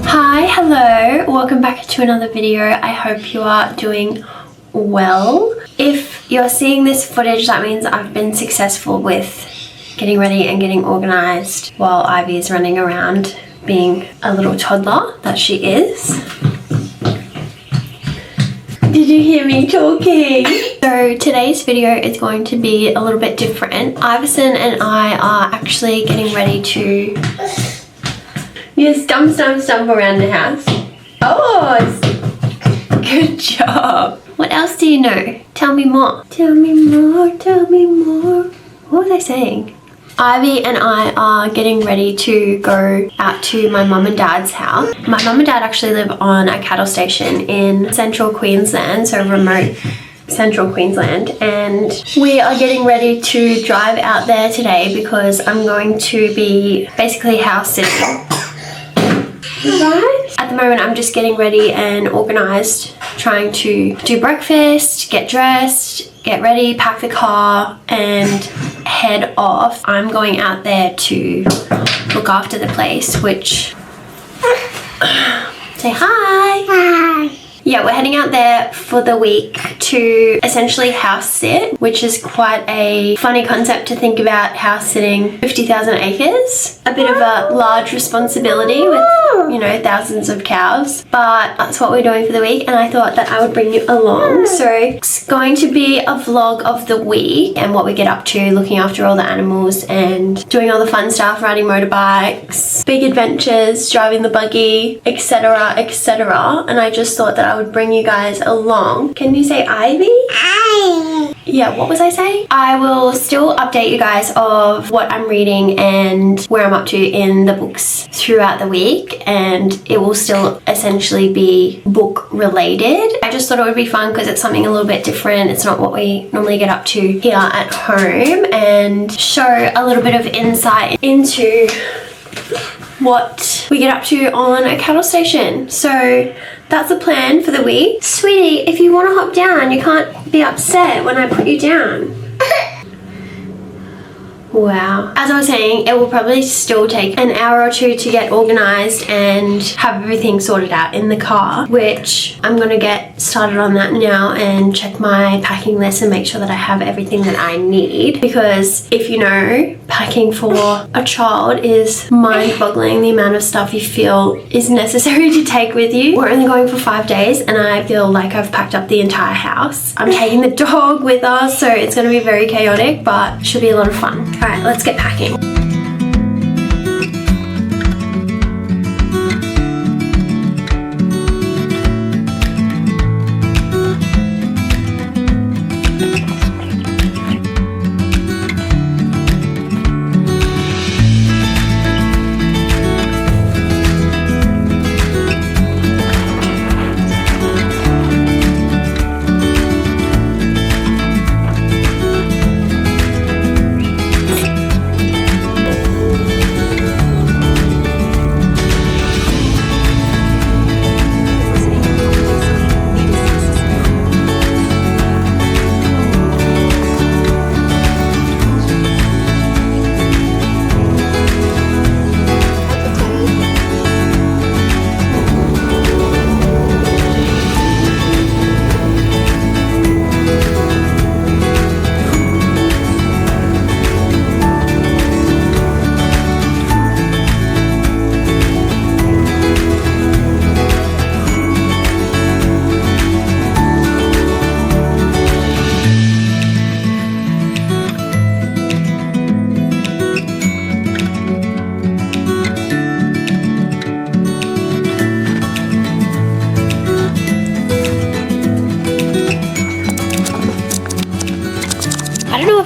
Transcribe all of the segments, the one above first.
Hi, hello, welcome back to another video. I hope you are doing well. If you're seeing this footage, that means I've been successful with getting ready and getting organized while Ivy is running around being a little toddler that she is. Did you hear me talking? So today's video is going to be a little bit different. Iverson and I are actually getting ready to stump around the house. Oh, good job. What else do you know? Tell me more. Tell me more, tell me more. What was I saying? Ivy and I are getting ready to go out to my mum and dad's house. My mum and dad actually live on a cattle station in central Queensland, so remote central Queensland, and we are getting ready to drive out there today because I'm going to be basically house sitting. Right? At the moment I'm just getting ready and organized, trying to do breakfast, get dressed, get ready, pack the car and head off. I'm going out there to look after the place, which say hi. Hi. Yeah, we're heading out there for the week to essentially house sit, which is quite a funny concept to think about, house sitting 50,000 acres. A bit of a large responsibility with, you know, thousands of cows, but that's what we're doing for the week and I thought that I would bring you along. So it's going to be a vlog of the week and what we get up to, looking after all the animals and doing all the fun stuff, riding motorbikes, big adventures, driving the buggy, etc, etc. And I just thought that I would bring you guys along. Can you say Ivy? Hi. Yeah, what was I saying? I will still update you guys of what I'm reading and where I'm up to in the books throughout the week, and it will still essentially be book related. I just thought it would be fun because it's something a little bit different. It's not what we normally get up to here at home, and show a little bit of insight into what we get up to on a cattle station. So that's the plan for the week. Sweetie, if you want to hop down, you can't be upset when I put you down. Wow. As I was saying, it will probably still take an hour or two to get organized and have everything sorted out in the car, which I'm going to get started on that now and check my packing list and make sure that I have everything that I need, because if you know, packing for a child is mind-boggling, the amount of stuff you feel is necessary to take with you. We're only going for 5 days and I feel like I've packed up the entire house. I'm taking the dog with us, so it's going to be very chaotic, but should be a lot of fun. Alright, let's get packing.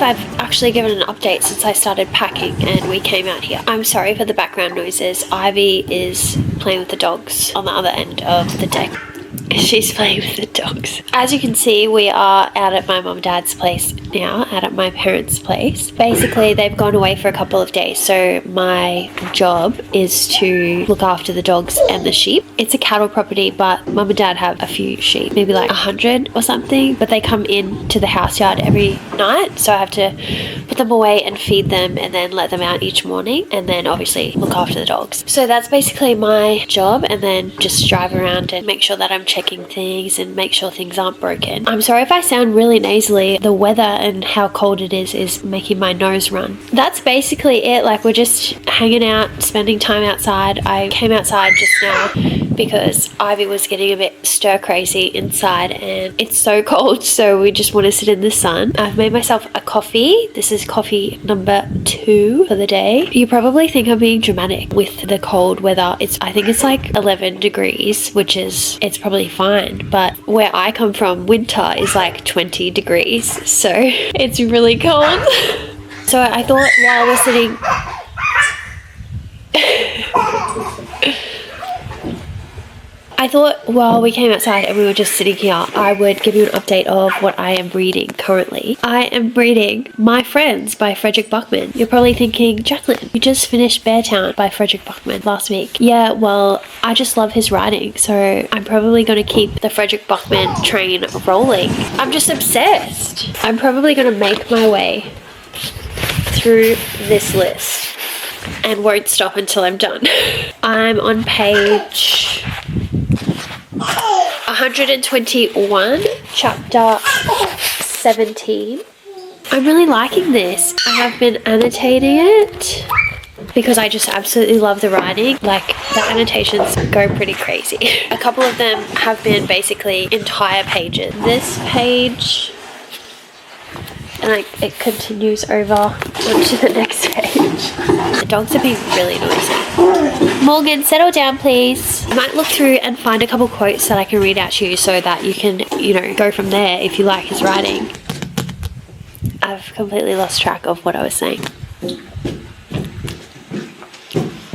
I've actually given an update since I started packing and we came out here. I'm sorry for the background noises. Ivy is playing with the dogs on the other end of the deck. She's playing with the dogs. As you can see, we are out at my mum and dad's place now, out at my parents' place. Basically, they've gone away for a couple of days, so my job is to look after the dogs and the sheep. It's a cattle property, but mum and dad have a few sheep, maybe like 100 or something, but they come in to the house yard every night, so I have to put them away and feed them and then let them out each morning, and then obviously look after the dogs. So that's basically my job, and then just drive around and make sure that I'm checking things and make sure things aren't broken. I'm sorry if I sound really nasally. The weather and how cold it is making my nose run. That's basically it. Like, we're just hanging out, spending time outside. I came outside just now because Ivy was getting a bit stir crazy inside and it's so cold, so we just want to sit in the sun. I've made myself a coffee. This is coffee number 2 for the day. You probably think I'm being dramatic with the cold weather. I think it's like 11 degrees, which is, it's probably fine, but where I come from, winter is like 20 degrees, so it's really cold. So I thought while we're sitting while we came outside and we were just sitting here, I would give you an update of what I am reading currently. I am reading My Friends by Frederick Buckman. You're probably thinking, Jacqueline, you just finished Beartown by Frederick Buckman last week. Yeah, well, I just love his writing, so I'm probably going to keep the Frederick Buckman train rolling. I'm just obsessed. I'm probably going to make my way through this list and won't stop until I'm done. I'm on page 121, chapter 17. I'm really liking this. I have been annotating it because I just absolutely love the writing. Like, the annotations go pretty crazy. A couple of them have been basically entire pages. This page, and like it continues over onto the next page. The dogs are being really noisy. Morgan, settle down please. I might look through and find a couple quotes that I can read out to you so that you can, you know, go from there if you like his writing. I've completely lost track of what I was saying.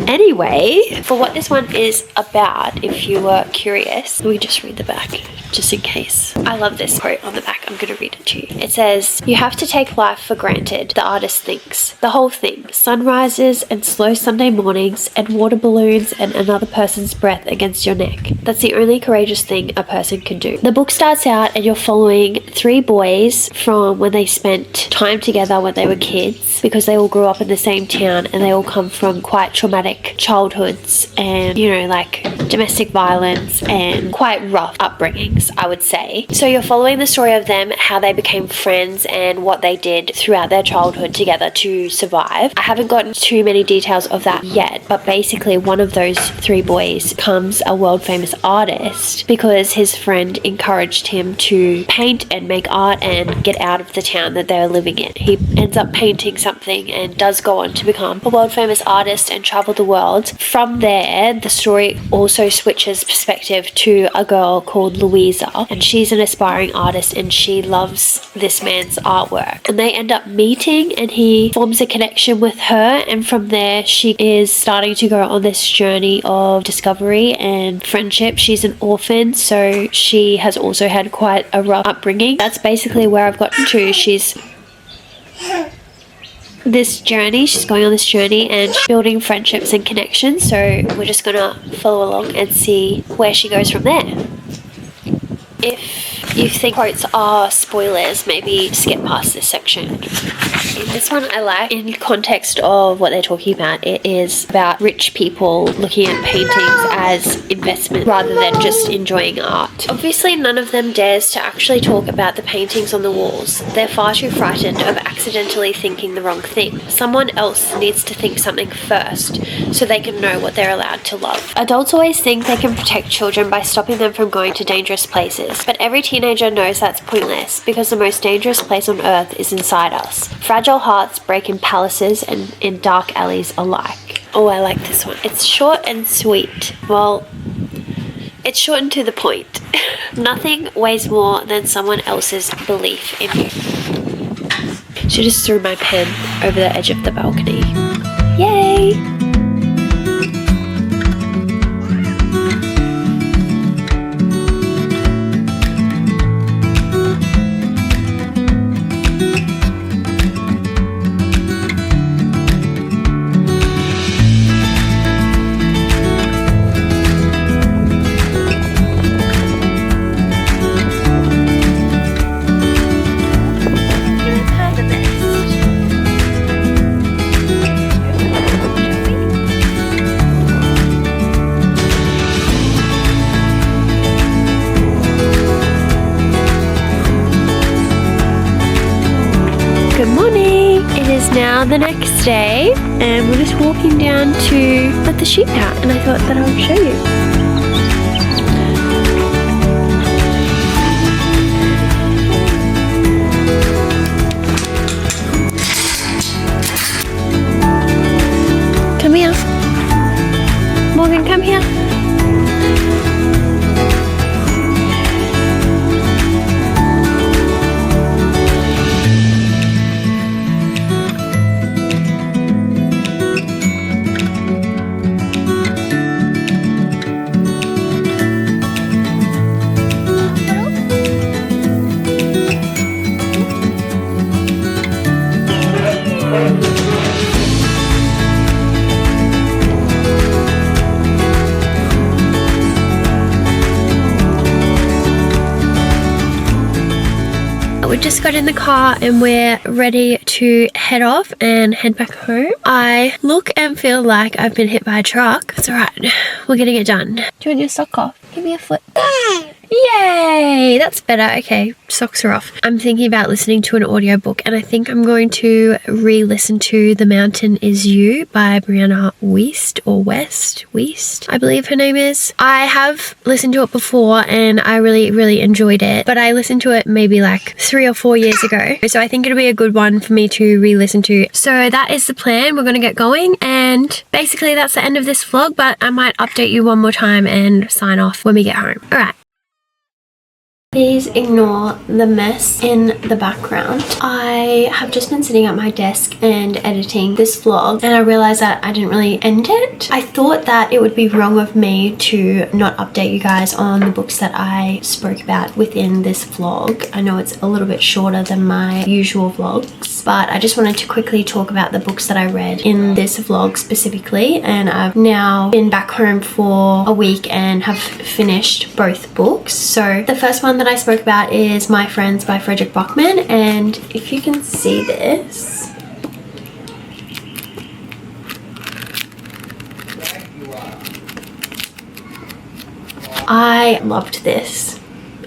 Anyway, for what this one is about, if you were curious, we just read the back, just in case. I love this quote on the back. I'm going to read it to you. It says, "You have to take life for granted, the artist thinks. The whole thing. Sunrises and slow Sunday mornings and water balloons and another person's breath against your neck. That's the only courageous thing a person can do." The book starts out and you're following 3 boys from when they spent time together when they were kids, because they all grew up in the same town and they all come from quite traumatic childhoods and, you know, like domestic violence and quite rough upbringings, I would say. So you're following the story of them, how they became friends and what they did throughout their childhood together to survive. I haven't gotten too many details of that yet, but basically one of those 3 boys becomes a world famous artist because his friend encouraged him to paint and make art and get out of the town that they're living in. He ends up painting something and does go on to become a world famous artist and travel the world. From there, the story also switches perspective to a girl called Louisa, and she's an aspiring artist and she loves this man's artwork. And they end up meeting and he forms a connection with her, and from there she is starting to go on this journey of discovery and friendship. She's an orphan, so she has also had quite a rough upbringing. That's basically where I've gotten to. She's going on this journey and building friendships and connections, so we're just gonna follow along and see where she goes from there. If you think quotes are spoilers, maybe skip past this section. This one I like in context of what they're talking about. It is about rich people looking at paintings as investment rather than just enjoying art. Obviously none of them dares to actually talk about the paintings on the walls. They're far too frightened of accidentally thinking the wrong thing. Someone else needs to think something first so they can know what they're allowed to love. Adults always think they can protect children by stopping them from going to dangerous places, but every teenager knows that's pointless because the most dangerous place on earth is inside us. Fragile hearts break in palaces and in dark alleys alike. Oh, I like this one. It's short and sweet. Well, it's short and to the point. Nothing weighs more than someone else's belief in you. She just threw my pen over the edge of the balcony. Yay! Good morning! It is now the next day and we're just walking down to let the sheep out, and I thought that I would show you. Come here. Morgan, come here. We just got in the car and we're ready to head off and head back home. I look and feel like I've been hit by a truck. It's alright, we're getting it done. Do you want your sock off? Give me a foot. Yay! That's better. Okay, socks are off. I'm thinking about listening to an audiobook, and I think I'm going to re-listen to The Mountain Is You by Brianna Wiest, I believe her name is. I have listened to it before and I really enjoyed it, but I listened to it maybe like 3 or 4 years ago. So I think it'll be a good one for me to re-listen to. So that is the plan. We're going to get going, and basically that's the end of this vlog, but I might update you one more time and sign off when we get home. Alright. Please ignore the mess in the background. I have just been sitting at my desk and editing this vlog, and I realized that I didn't really end it. I thought that it would be wrong of me to not update you guys on the books that I spoke about within this vlog. I know it's a little bit shorter than my usual vlogs, but I just wanted to quickly talk about the books that I read in this vlog specifically, and I've now been back home for a week and have finished both books. So the first one that I spoke about is My Friends by Fredrik Backman, and if you can see this, I loved this.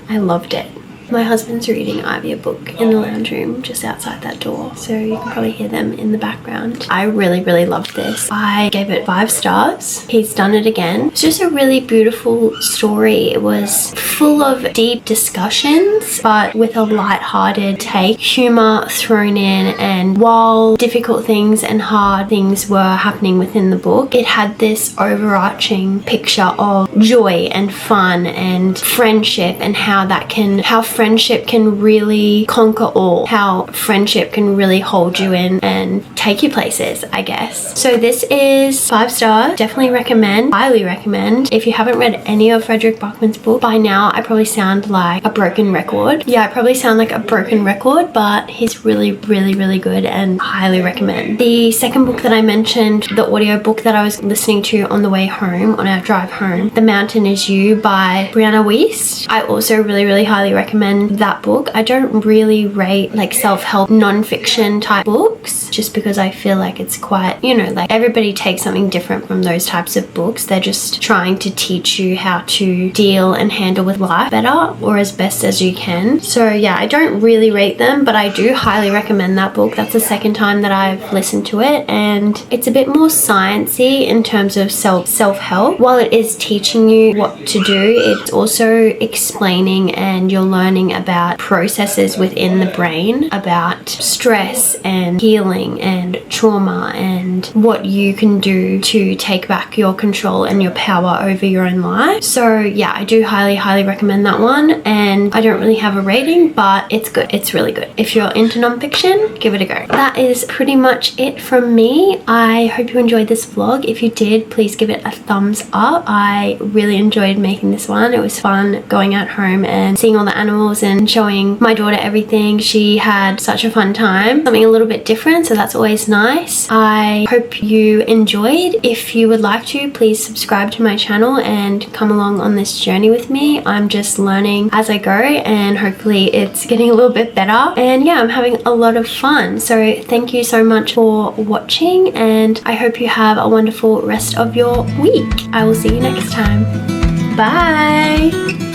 I loved it. My husband's reading Ivy a book in the lounge room just outside that door, so you can probably hear them in the background. I really loved this. I gave it 5 stars. He's done it again. It's just a really beautiful story. It was full of deep discussions, but with a light-hearted take, humor thrown in, and while difficult things and hard things were happening within the book, it had this overarching picture of joy and fun and friendship, and how friendship can really conquer all, how friendship can really hold you in and take you places, I guess. So this is 5 stars. Definitely recommend, highly recommend. If you haven't read any of Fredrik Backman's book by now, I probably sound like a broken record. Yeah, I probably sound like a broken record, but he's really good and highly recommend. The second book that I mentioned, the audio book that I was listening to on the way home, on our drive home, The Mountain Is You by Brianna Wiest. I also really highly recommend that book. I don't really rate like self-help non-fiction type books, just because I feel like it's quite, you know, like everybody takes something different from those types of books. They're just trying to teach you how to deal and handle with life better, or as best as you can. So yeah, I don't really rate them, but I do highly recommend that book. That's the second time that I've listened to it, and it's a bit more sciencey in terms of self-help. While it is teaching you what to do, it's also explaining and you're learning about processes within the brain, about stress and healing and trauma, and what you can do to take back your control and your power over your own life. So yeah, I do highly recommend that one, and I don't really have a rating, but it's good. It's really good. If you're into non-fiction, give it a go. That is pretty much it from me. I hope you enjoyed this vlog. If you did, please give it a thumbs up. I really enjoyed making this one. It was fun going out home and seeing all the animals and showing my daughter everything. She had such a fun time. Something a little bit different, so that's always nice. I hope you enjoyed. If you would like to, please subscribe to my channel and come along on this journey with me. I'm just learning as I go, and hopefully it's getting a little bit better. And yeah, I'm having a lot of fun. So thank you so much for watching, and I hope you have a wonderful rest of your week. I will see you next time. Bye!